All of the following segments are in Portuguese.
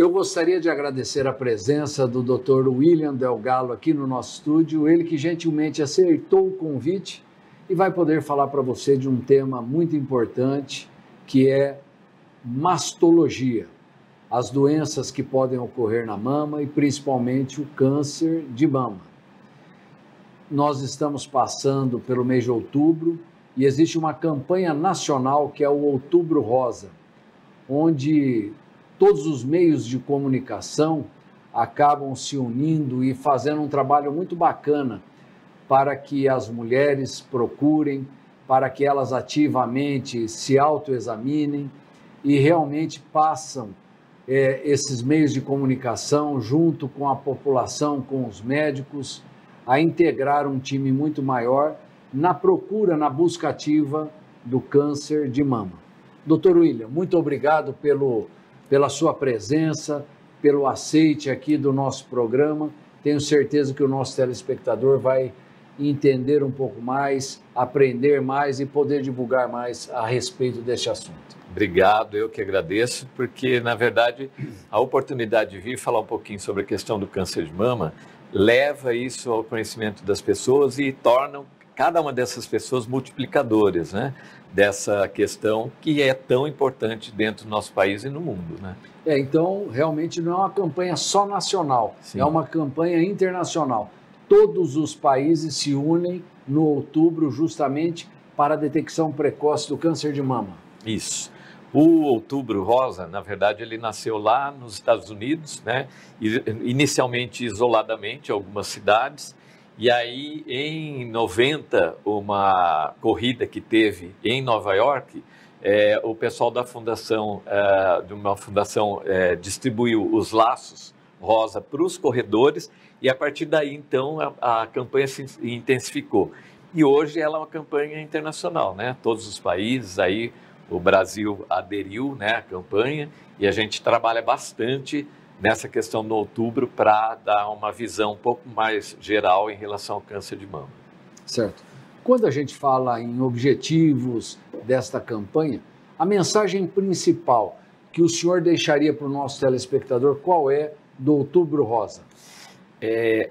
eu gostaria de agradecer a presença do Dr. William Delgado aqui no nosso estúdio, ele que gentilmente aceitou o convite e vai poder falar para você de um tema muito importante, que é mastologia, as doenças que podem ocorrer na mama e principalmente o câncer de mama. Nós estamos passando pelo mês de outubro e existe uma campanha nacional que é o Outubro Rosa, onde todos os meios de comunicação acabam se unindo e fazendo um trabalho muito bacana para que as mulheres procurem, para que elas ativamente se autoexaminem e realmente passam esses meios de comunicação junto com a população, com os médicos, a integrar um time muito maior na procura, na busca ativa do câncer de mama. Dr. William, muito obrigado pela sua presença, pelo aceite aqui do nosso programa. Tenho certeza que o nosso telespectador vai entender um pouco mais, aprender mais e poder divulgar mais a respeito deste assunto. Obrigado, eu que agradeço, porque, na verdade, a oportunidade de vir falar um pouquinho sobre a questão do câncer de mama leva isso ao conhecimento das pessoas e tornam cada uma dessas pessoas multiplicadoras, né? Dessa questão que é tão importante dentro do nosso país e no mundo, né? Então, realmente não é uma campanha só nacional, Sim. É uma campanha internacional. Todos os países se unem no outubro justamente para a detecção precoce do câncer de mama. Isso. O Outubro Rosa, na verdade, ele nasceu lá nos Estados Unidos, né? Inicialmente isoladamente, em algumas cidades. E aí, em 90, uma corrida que teve em Nova York, o pessoal da fundação, distribuiu os laços rosa para os corredores e a partir daí, então, a campanha se intensificou. E hoje ela é uma campanha internacional, né? Todos os países aí, o Brasil aderiu, né, à campanha e a gente trabalha bastante nessa questão do outubro para dar uma visão um pouco mais geral em relação ao câncer de mama. Certo. Quando a gente fala em objetivos desta campanha, a mensagem principal que o senhor deixaria para o nosso telespectador, qual é do Outubro Rosa?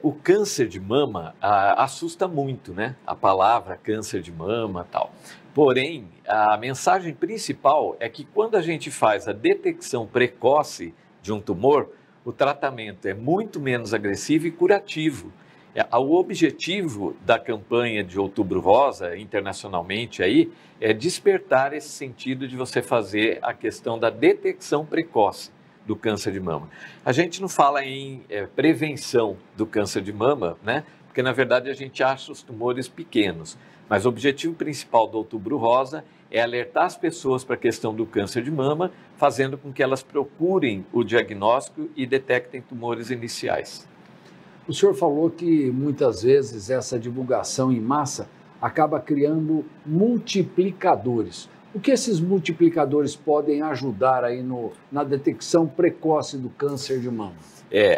O câncer de mama assusta muito, né? A palavra câncer de mama e tal. Porém, a mensagem principal é que quando a gente faz a detecção precoce de um tumor, o tratamento é muito menos agressivo e curativo. O objetivo da campanha de Outubro Rosa, internacionalmente, aí, é despertar esse sentido de você fazer a questão da detecção precoce do câncer de mama. A gente não fala em prevenção do câncer de mama, né? Porque, na verdade, a gente acha os tumores pequenos. Mas o objetivo principal do Outubro Rosa é alertar as pessoas para a questão do câncer de mama, fazendo com que elas procurem o diagnóstico e detectem tumores iniciais. O senhor falou que muitas vezes essa divulgação em massa acaba criando multiplicadores. O que esses multiplicadores podem ajudar aí na detecção precoce do câncer de mama?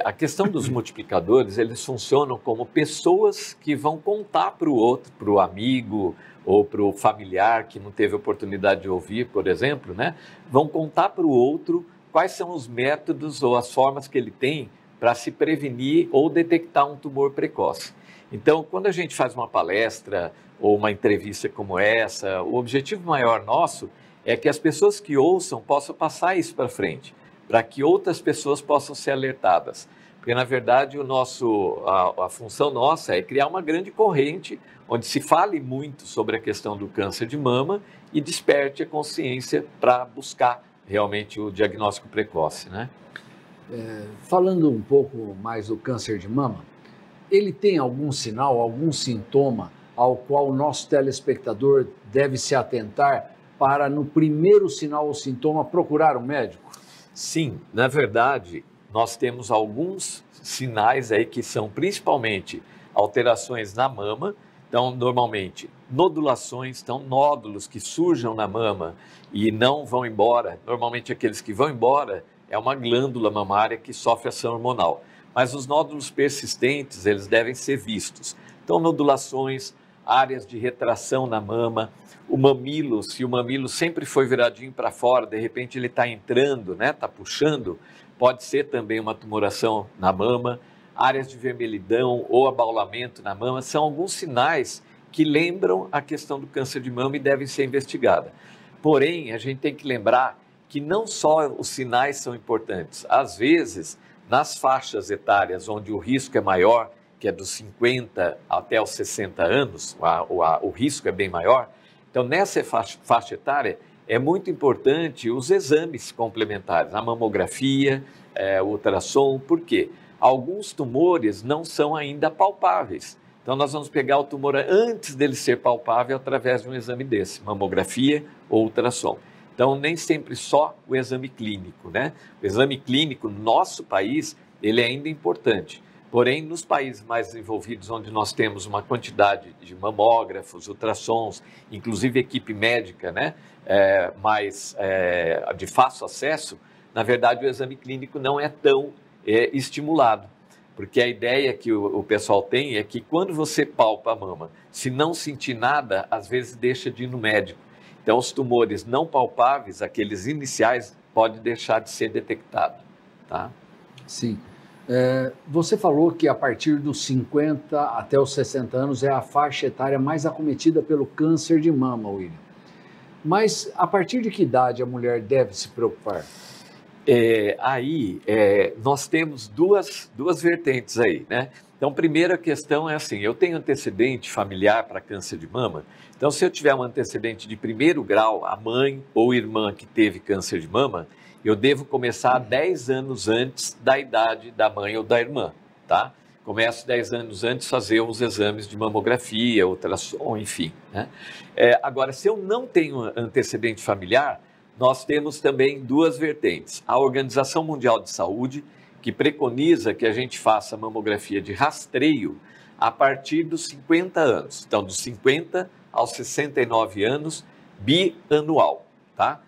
A questão dos multiplicadores, eles funcionam como pessoas que vão contar para o outro, para o amigo ou para o familiar que não teve oportunidade de ouvir, por exemplo, né? Vão contar para o outro quais são os métodos ou as formas que ele tem para se prevenir ou detectar um tumor precoce. Então, quando a gente faz uma palestra ou uma entrevista como essa, o objetivo maior nosso é que as pessoas que ouçam possam passar isso para frente, para que outras pessoas possam ser alertadas. Porque, na verdade, a função nossa é criar uma grande corrente onde se fale muito sobre a questão do câncer de mama e desperte a consciência para buscar realmente o diagnóstico precoce, né? Falando um pouco mais do câncer de mama, ele tem algum sinal, algum sintoma ao qual o nosso telespectador deve se atentar para, no primeiro sinal ou sintoma, procurar um médico? Sim, na verdade, nós temos alguns sinais aí que são principalmente alterações na mama. Então, normalmente, nodulações, então nódulos que surjam na mama e não vão embora. Normalmente, aqueles que vão embora é uma glândula mamária que sofre ação hormonal. Mas os nódulos persistentes, eles devem ser vistos. Então, nodulações, áreas de retração na mama, o mamilo, se o mamilo sempre foi viradinho para fora, de repente ele está entrando, né, está puxando, pode ser também uma tumoração na mama, áreas de vermelhidão ou abaulamento na mama, são alguns sinais que lembram a questão do câncer de mama e devem ser investigadas. Porém, a gente tem que lembrar que não só os sinais são importantes, às vezes, nas faixas etárias onde o risco é maior, que é dos 50 até os 60 anos, o risco é bem maior, então nessa faixa etária é muito importante os exames complementares, a mamografia, o ultrassom, por quê? Alguns tumores não são ainda palpáveis. Então, nós vamos pegar o tumor antes dele ser palpável através de um exame desse, mamografia ou ultrassom. Então, nem sempre só o exame clínico, né? O exame clínico, no nosso país, ele é ainda importante. Porém, nos países mais desenvolvidos, onde nós temos uma quantidade de mamógrafos, ultrassons, inclusive equipe médica, né? De fácil acesso, na verdade, o exame clínico não é tão estimulado. Porque a ideia que o pessoal tem é que quando você palpa a mama, se não sentir nada, às vezes deixa de ir no médico. Então, os tumores não palpáveis, aqueles iniciais, podem deixar de ser detectados, tá? Sim. Você falou que a partir dos 50 até os 60 anos é a faixa etária mais acometida pelo câncer de mama, William. Mas a partir de que idade a mulher deve se preocupar? Nós temos duas vertentes aí, né? Então, primeira questão é assim, eu tenho antecedente familiar para câncer de mama, então se eu tiver um antecedente de primeiro grau, a mãe ou irmã que teve câncer de mama, eu devo começar 10 anos antes da idade da mãe ou da irmã, tá? Começo 10 anos antes a fazer os exames de mamografia, ultrassom, enfim, né? Agora, se eu não tenho antecedente familiar, nós temos também duas vertentes. A Organização Mundial de Saúde, que preconiza que a gente faça mamografia de rastreio a partir dos 50 anos. Então, dos 50 aos 69 anos, bianual, tá?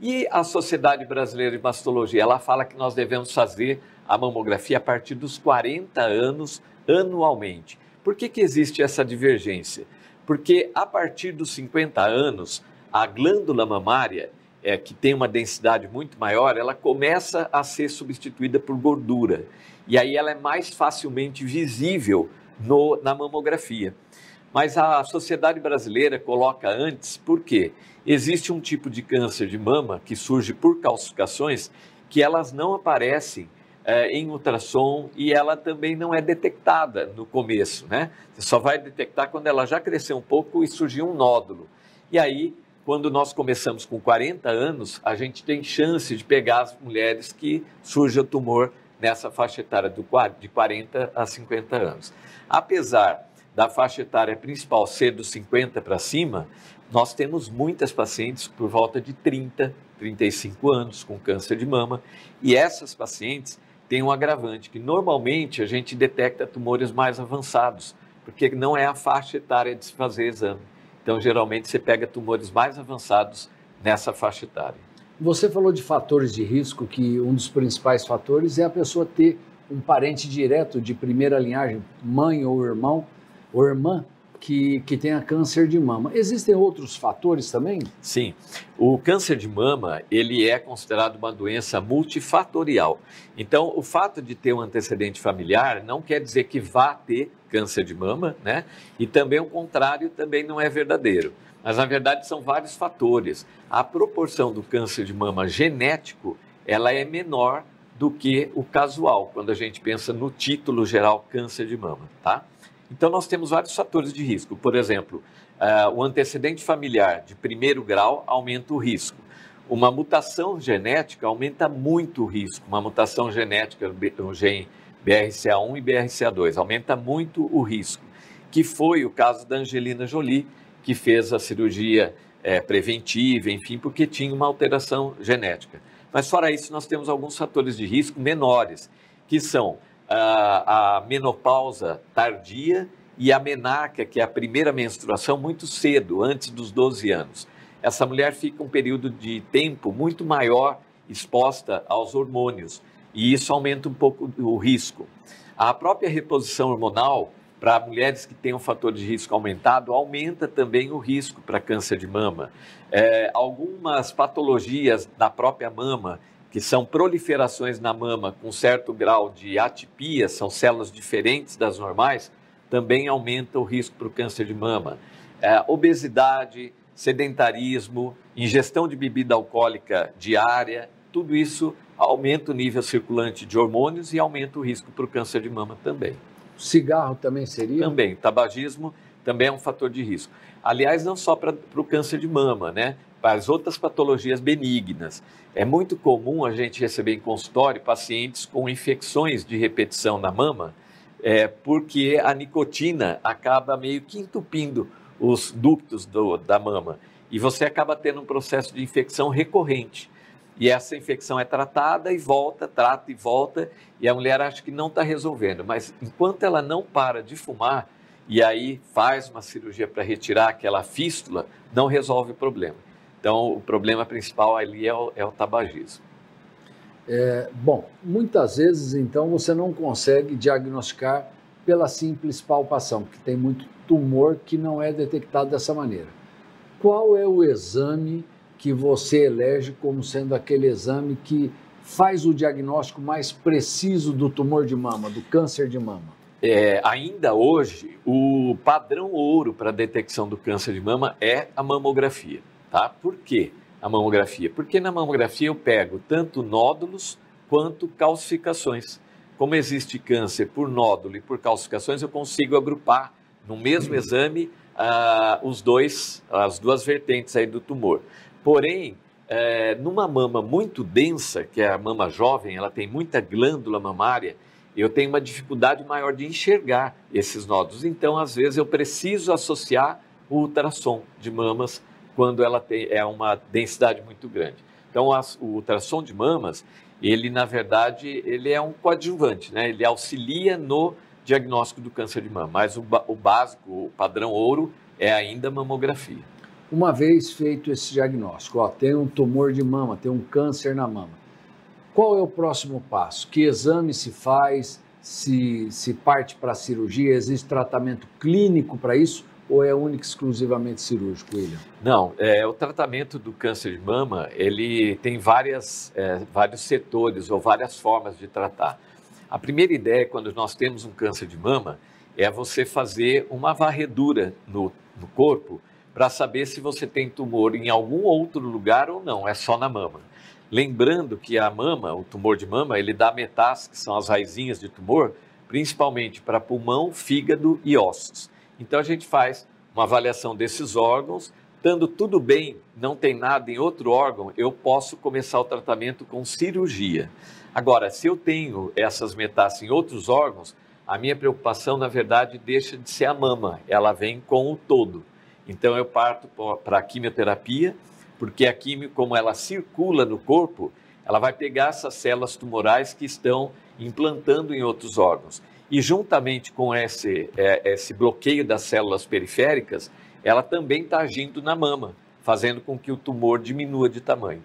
E a Sociedade Brasileira de Mastologia, ela fala que nós devemos fazer a mamografia a partir dos 40 anos, anualmente. Por que existe essa divergência? Porque a partir dos 50 anos, a glândula mamária, que tem uma densidade muito maior, ela começa a ser substituída por gordura. E aí ela é mais facilmente visível na mamografia. Mas a Sociedade Brasileira coloca antes, por quê? Existe um tipo de câncer de mama que surge por calcificações que elas não aparecem em ultrassom e ela também não é detectada no começo, né? Você só vai detectar quando ela já cresceu um pouco e surgiu um nódulo. E aí, quando nós começamos com 40 anos, a gente tem chance de pegar as mulheres que surge o tumor nessa faixa etária de 40 a 50 anos. Apesar da faixa etária principal ser dos 50 para cima, nós temos muitas pacientes por volta de 30, 35 anos com câncer de mama, e essas pacientes têm um agravante, que normalmente a gente detecta tumores mais avançados, porque não é a faixa etária de se fazer exame. Então, geralmente, você pega tumores mais avançados nessa faixa etária. Você falou de fatores de risco, que um dos principais fatores é a pessoa ter um parente direto de primeira linhagem, mãe ou irmão ou irmã, que tenha câncer de mama. Existem outros fatores também? Sim. O câncer de mama, ele é considerado uma doença multifatorial. Então, o fato de ter um antecedente familiar não quer dizer que vá ter câncer de mama, né? E também o contrário também não é verdadeiro. Mas, na verdade, são vários fatores. A proporção do câncer de mama genético, ela é menor do que o casual, quando a gente pensa no título geral câncer de mama, tá? Então, nós temos vários fatores de risco. Por exemplo, o antecedente familiar de primeiro grau aumenta o risco. Uma mutação genética aumenta muito o risco. Uma mutação genética no gene BRCA1 e BRCA2 aumenta muito o risco, que foi o caso da Angelina Jolie, que fez a cirurgia preventiva, enfim, porque tinha uma alteração genética. Mas, fora isso, nós temos alguns fatores de risco menores, que são a menopausa tardia e a menarca, que é a primeira menstruação, muito cedo, antes dos 12 anos. Essa mulher fica um período de tempo muito maior exposta aos hormônios e isso aumenta um pouco o risco. A própria reposição hormonal, para mulheres que têm um fator de risco aumentado, aumenta também o risco para câncer de mama. Algumas patologias da própria mama, que são proliferações na mama com certo grau de atipia, são células diferentes das normais, também aumenta o risco para o câncer de mama. Obesidade, sedentarismo, ingestão de bebida alcoólica diária, tudo isso aumenta o nível circulante de hormônios e aumenta o risco para o câncer de mama também. Cigarro também seria? Também, tabagismo também é um fator de risco. Aliás, não só para o câncer de mama, né? Para as outras patologias benignas. É muito comum a gente receber em consultório pacientes com infecções de repetição na mama, porque a nicotina acaba meio que entupindo os ductos da mama. E você acaba tendo um processo de infecção recorrente. E essa infecção é tratada e volta, trata e volta, e a mulher acha que não está resolvendo. Mas enquanto ela não para de fumar, e aí faz uma cirurgia para retirar aquela fístula, não resolve o problema. Então, o problema principal ali é o tabagismo. Bom, muitas vezes, então, você não consegue diagnosticar pela simples palpação, porque tem muito tumor que não é detectado dessa maneira. Qual é o exame que você elege como sendo aquele exame que faz o diagnóstico mais preciso do tumor de mama, do câncer de mama? Ainda hoje, o padrão ouro para a detecção do câncer de mama é a mamografia. Tá? Por quê a mamografia? Porque na mamografia eu pego tanto nódulos quanto calcificações. Como existe câncer por nódulo e por calcificações, eu consigo agrupar no mesmo exame as duas vertentes aí do tumor. Porém, numa mama muito densa, que é a mama jovem, ela tem muita glândula mamária, eu tenho uma dificuldade maior de enxergar esses nódulos. Então, às vezes, eu preciso associar o ultrassom de mamas quando ela é uma densidade muito grande. Então, o ultrassom de mamas, ele, na verdade, ele é um coadjuvante, né? Ele auxilia no diagnóstico do câncer de mama, mas o básico, o padrão ouro, é ainda a mamografia. Uma vez feito esse diagnóstico, tem um tumor de mama, tem um câncer na mama, qual é o próximo passo? Que exame se faz? Se parte para a cirurgia? Existe tratamento clínico para isso? Ou é único e exclusivamente cirúrgico, William? Não, o tratamento do câncer de mama, ele tem vários setores ou várias formas de tratar. A primeira ideia, quando nós temos um câncer de mama, é você fazer uma varredura no corpo para saber se você tem tumor em algum outro lugar ou não, é só na mama. Lembrando que a mama, o tumor de mama, ele dá metástases, que são as raizinhas de tumor, principalmente para pulmão, fígado e ossos. Então a gente faz uma avaliação desses órgãos, estando tudo bem, não tem nada em outro órgão, eu posso começar o tratamento com cirurgia. Agora, se eu tenho essas metástases em outros órgãos, a minha preocupação, na verdade, deixa de ser a mama, ela vem com o todo. Então eu parto para a quimioterapia, porque a quimio, como ela circula no corpo, ela vai pegar essas células tumorais que estão implantando em outros órgãos. E juntamente com esse bloqueio das células periféricas, ela também está agindo na mama, fazendo com que o tumor diminua de tamanho.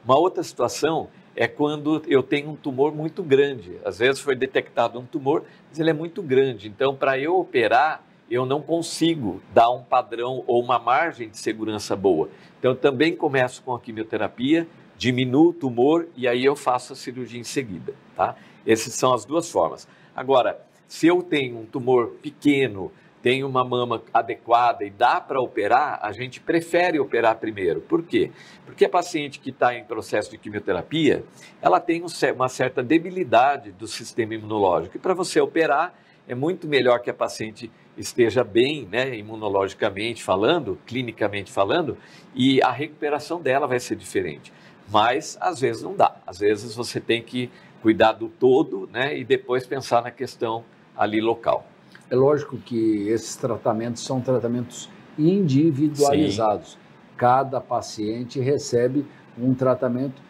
Uma outra situação é quando eu tenho um tumor muito grande. Às vezes foi detectado um tumor, mas ele é muito grande. Então, para eu operar, eu não consigo dar um padrão ou uma margem de segurança boa. Então, eu também começo com a quimioterapia, diminuo o tumor e aí eu faço a cirurgia em seguida, tá? Essas são as duas formas. Agora, se eu tenho um tumor pequeno, tenho uma mama adequada e dá para operar, a gente prefere operar primeiro. Por quê? Porque a paciente que está em processo de quimioterapia, ela tem uma certa debilidade do sistema imunológico. E para você operar, é muito melhor que a paciente esteja bem, né, imunologicamente falando, clinicamente falando, e a recuperação dela vai ser diferente. Mas, às vezes, não dá. Às vezes, você tem que cuidar do todo, né, e depois pensar na questão ali local. É lógico que esses tratamentos são tratamentos individualizados. Sim. Cada paciente recebe um tratamento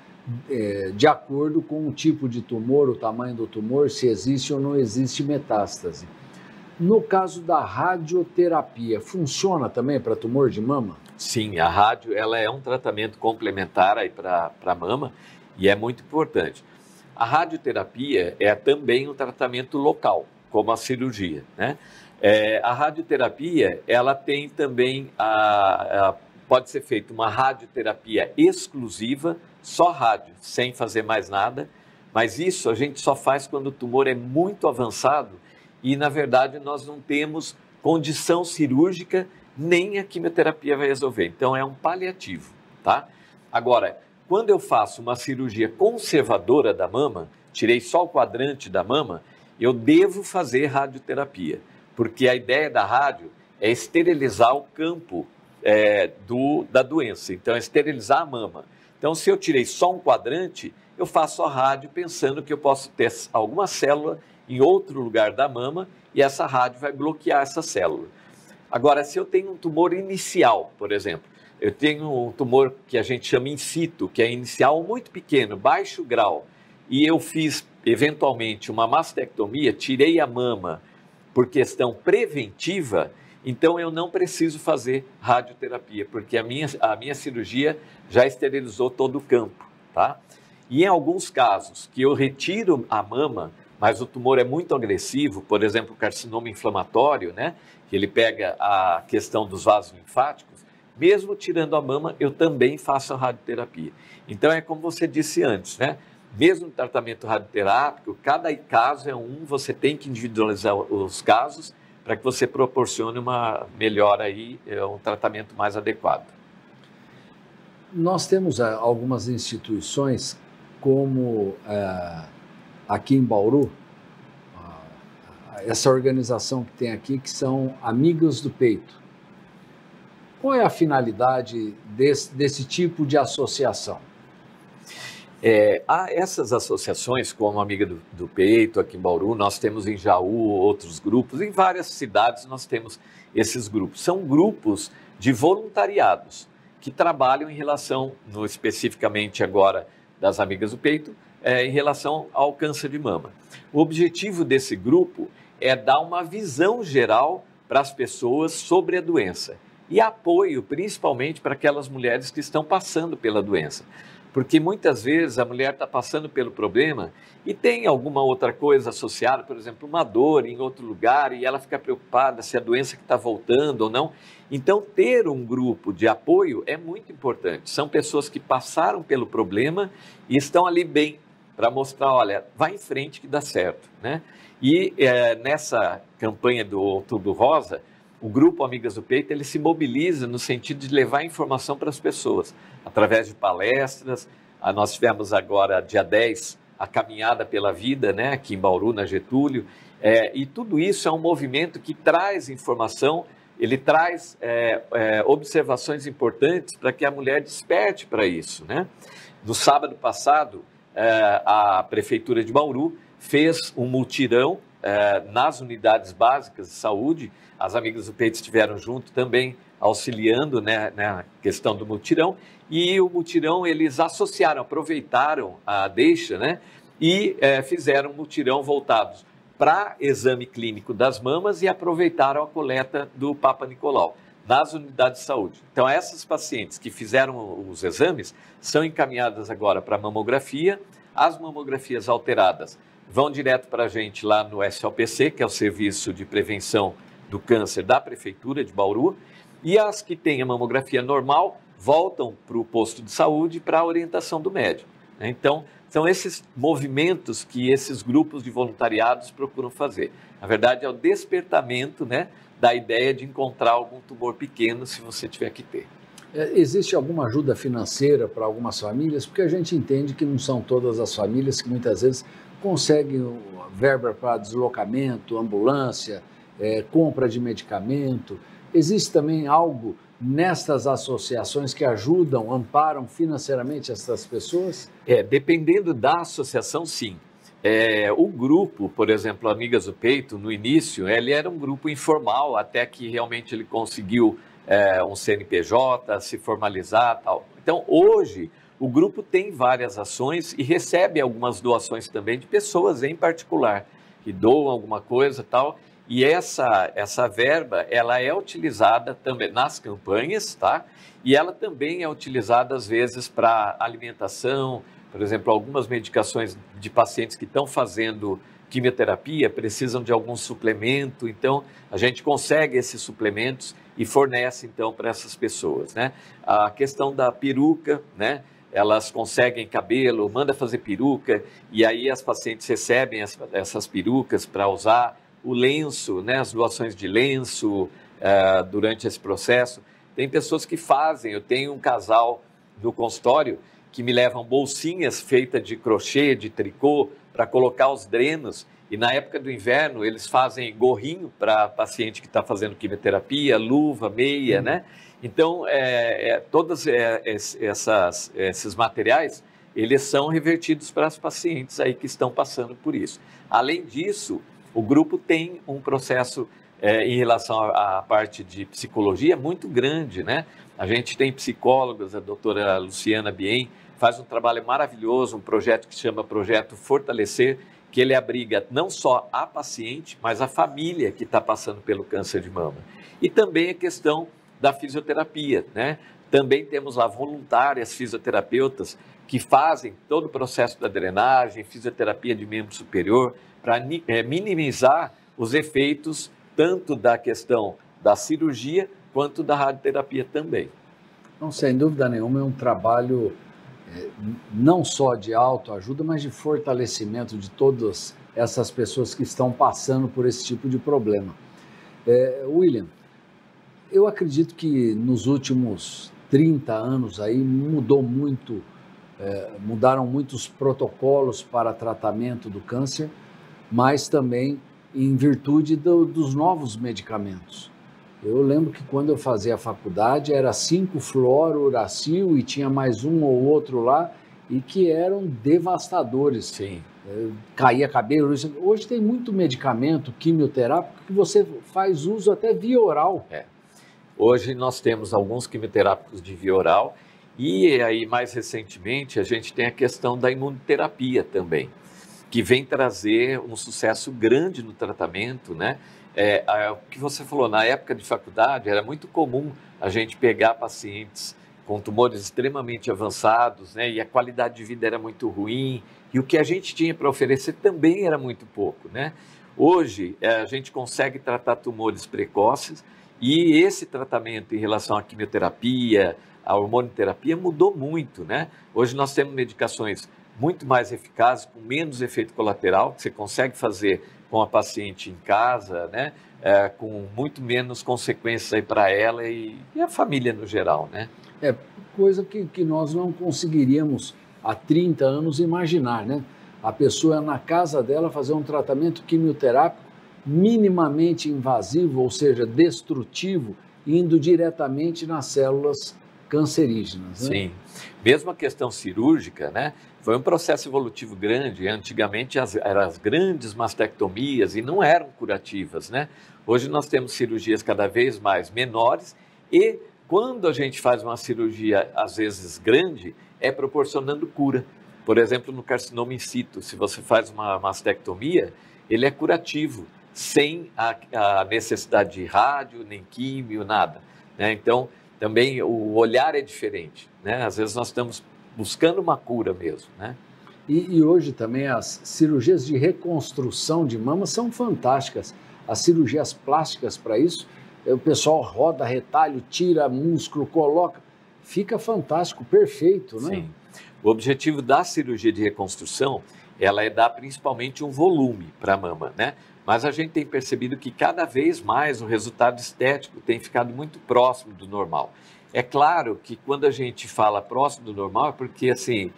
de acordo com o tipo de tumor, o tamanho do tumor, se existe ou não existe metástase. No caso da radioterapia, funciona também para tumor de mama? Sim, a rádio ela é um tratamento complementar para a mama e é muito importante. A radioterapia é também um tratamento local, como a cirurgia, né? A radioterapia, ela tem também pode ser feita uma radioterapia exclusiva, só rádio, sem fazer mais nada, mas isso a gente só faz quando o tumor é muito avançado e, na verdade, nós não temos condição cirúrgica, nem a quimioterapia vai resolver. Então, é um paliativo, tá? Agora, quando eu faço uma cirurgia conservadora da mama, tirei só o quadrante da mama, eu devo fazer radioterapia, porque a ideia da rádio é esterilizar o campo da doença, então é esterilizar a mama. Então, se eu tirei só um quadrante, eu faço a rádio pensando que eu posso ter alguma célula em outro lugar da mama e essa rádio vai bloquear essa célula. Agora, se eu tenho um tumor inicial, por exemplo, eu tenho um tumor que a gente chama in situ, que é inicial muito pequeno, baixo grau, e eu fiz eventualmente uma mastectomia, tirei a mama por questão preventiva, então eu não preciso fazer radioterapia, porque a minha cirurgia já esterilizou todo o campo, tá? E em alguns casos que eu retiro a mama, mas o tumor é muito agressivo, por exemplo, o carcinoma inflamatório, né? Que ele pega a questão dos vasos linfáticos, mesmo tirando a mama, eu também faço a radioterapia. Então é como você disse antes, né? Mesmo no tratamento radioterápico, cada caso é um, você tem que individualizar os casos para que você proporcione uma melhora aí, um tratamento mais adequado. Nós temos algumas instituições, como aqui em Bauru, essa organização que tem aqui, que são Amigas do Peito. Qual é a finalidade desse tipo de associação? Há essas associações, como Amiga do Peito, aqui em Bauru, nós temos em Jaú outros grupos, em várias cidades nós temos esses grupos. São grupos de voluntariados que trabalham em relação, especificamente agora das Amigas do Peito, em relação ao câncer de mama. O objetivo desse grupo é dar uma visão geral para as pessoas sobre a doença e apoio principalmente para aquelas mulheres que estão passando pela doença. Porque muitas vezes a mulher está passando pelo problema e tem alguma outra coisa associada, por exemplo, uma dor em outro lugar e ela fica preocupada se a doença que está voltando ou não. Então, ter um grupo de apoio é muito importante. São pessoas que passaram pelo problema e estão ali bem para mostrar, olha, vai em frente que dá certo, né? E nessa campanha do Outubro Rosa, o grupo Amigas do Peito, ele se mobiliza no sentido de levar informação para as pessoas, através de palestras. Nós tivemos agora, dia 10, a Caminhada pela Vida, né, aqui em Bauru, na Getúlio, e tudo isso é um movimento que traz informação, ele traz observações importantes para que a mulher desperte para isso, né? No sábado passado, a Prefeitura de Bauru fez um mutirão nas unidades básicas de saúde. As Amigas do Peito estiveram junto também, auxiliando, né, na questão do mutirão, e o mutirão eles aproveitaram a deixa, né, e fizeram um mutirão voltados para exame clínico das mamas e aproveitaram a coleta do Papa Nicolau nas unidades de saúde. Então, essas pacientes que fizeram os exames são encaminhadas agora para mamografia. As mamografias alteradas vão direto para a gente lá no SOPC, que é o Serviço de Prevenção do Câncer da Prefeitura de Bauru, e as que têm a mamografia normal voltam para o posto de saúde para a orientação do médico. Então, são esses movimentos que esses grupos de voluntariados procuram fazer. Na verdade, é o despertamento, né, da ideia de encontrar algum tumor pequeno, se você tiver que ter. Existe alguma ajuda financeira para algumas famílias? Porque a gente entende que não são todas as famílias que muitas vezes conseguem verba para deslocamento, ambulância, compra de medicamento. Existe também algo nestas associações que ajudam, amparam financeiramente essas pessoas? Dependendo da associação, sim. O grupo, por exemplo, Amigas do Peito, no início, ele era um grupo informal, até que realmente ele conseguiu um CNPJ, se formalizar e tal. Então, hoje, o grupo tem várias ações e recebe algumas doações também de pessoas em particular, que doam alguma coisa e tal. E essa verba, ela é utilizada também nas campanhas, tá? E ela também é utilizada, às vezes, para alimentação, por exemplo, algumas medicações de pacientes que estão fazendo quimioterapia precisam de algum suplemento, então a gente consegue esses suplementos e fornece então para essas pessoas, né? A questão da peruca, né? Elas conseguem cabelo, manda fazer peruca e aí as pacientes recebem essas perucas para usar, o lenço, né? As doações de lenço durante esse processo. Tem pessoas que fazem, eu tenho um casal no consultório que me levam bolsinhas feitas de crochê, de tricô, para colocar os drenos, e na época do inverno eles fazem gorrinho para paciente que está fazendo quimioterapia, luva, meia, né? Então, todos esses materiais, eles são revertidos para as pacientes aí que estão passando por isso. Além disso, o grupo tem um processo em relação à parte de psicologia muito grande, né? A gente tem psicólogas, a doutora Luciana Bien faz um trabalho maravilhoso, um projeto que se chama Projeto Fortalecer, que ele abriga não só a paciente, mas a família que está passando pelo câncer de mama. E também a questão da fisioterapia, né? Também temos lá voluntárias fisioterapeutas que fazem todo o processo da drenagem, fisioterapia de membro superior, para minimizar os efeitos tanto da questão da cirurgia quanto da radioterapia também. Não, sem dúvida nenhuma, é um trabalho não só de autoajuda, mas de fortalecimento de todas essas pessoas que estão passando por esse tipo de problema. William, eu acredito que nos últimos 30 anos aí mudaram muitos protocolos para tratamento do câncer, mas também em virtude dos novos medicamentos. Eu lembro que quando eu fazia a faculdade era 5-fluorouracil e tinha mais um ou outro lá e que eram devastadores. Sim. Caía cabelo. Hoje tem muito medicamento quimioterápico que você faz uso até via oral. Hoje nós temos alguns quimioterápicos de via oral e aí mais recentemente a gente tem a questão da imunoterapia também, que vem trazer um sucesso grande no tratamento, né? O que você falou, na época de faculdade era muito comum a gente pegar pacientes com tumores extremamente avançados, né? E a qualidade de vida era muito ruim e o que a gente tinha para oferecer também era muito pouco, né? Hoje a gente consegue tratar tumores precoces e esse tratamento em relação à quimioterapia, à hormonioterapia mudou muito, né? Hoje nós temos medicações muito mais eficazes, com menos efeito colateral, que você consegue fazer com a paciente em casa, né? Com muito menos consequências aí para ela e a família no geral, né? Coisa que nós não conseguiríamos há 30 anos imaginar, né? A pessoa na casa dela fazer um tratamento quimioterápico minimamente invasivo, ou seja, destrutivo, indo diretamente nas células cancerígenas, né? Sim, mesmo a questão cirúrgica, né? Foi um processo evolutivo grande. Antigamente eram as grandes mastectomias e não eram curativas, né? Hoje nós temos cirurgias cada vez mais menores e quando a gente faz uma cirurgia, às vezes grande, é proporcionando cura. Por exemplo, no carcinoma in situ, se você faz uma mastectomia, ele é curativo, sem a necessidade de rádio, nem químio, nada, né? Então, também o olhar é diferente, né? Às vezes nós estamos buscando uma cura mesmo, né? E hoje também as cirurgias de reconstrução de mama são fantásticas. As cirurgias plásticas para isso, o pessoal roda retalho, tira músculo, coloca, fica fantástico, perfeito, né? Sim. O objetivo da cirurgia de reconstrução, ela é dar principalmente um volume para a mama, né? Mas a gente tem percebido que cada vez mais o resultado estético tem ficado muito próximo do normal. É claro que quando a gente fala próximo do normal é porque, assim,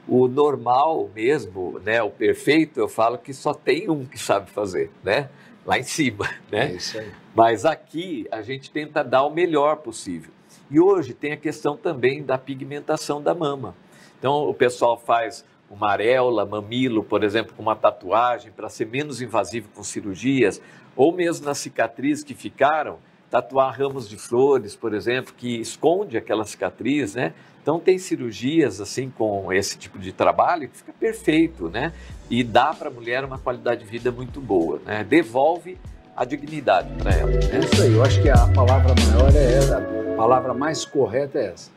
o normal mesmo, né, o perfeito, eu falo que só tem um que sabe fazer, né? Lá em cima, né? É isso aí. Mas aqui a gente tenta dar o melhor possível. E hoje tem a questão também da pigmentação da mama. Então o pessoal faz uma areola, mamilo, por exemplo, com uma tatuagem para ser menos invasivo com cirurgias, ou mesmo nas cicatrizes que ficaram, tatuar ramos de flores, por exemplo, que esconde aquela cicatriz, né? Então tem cirurgias assim com esse tipo de trabalho que fica perfeito, né? E dá para a mulher uma qualidade de vida muito boa, né? Devolve a dignidade para ela. É isso aí, eu acho que a palavra maior é essa, a palavra mais correta é essa.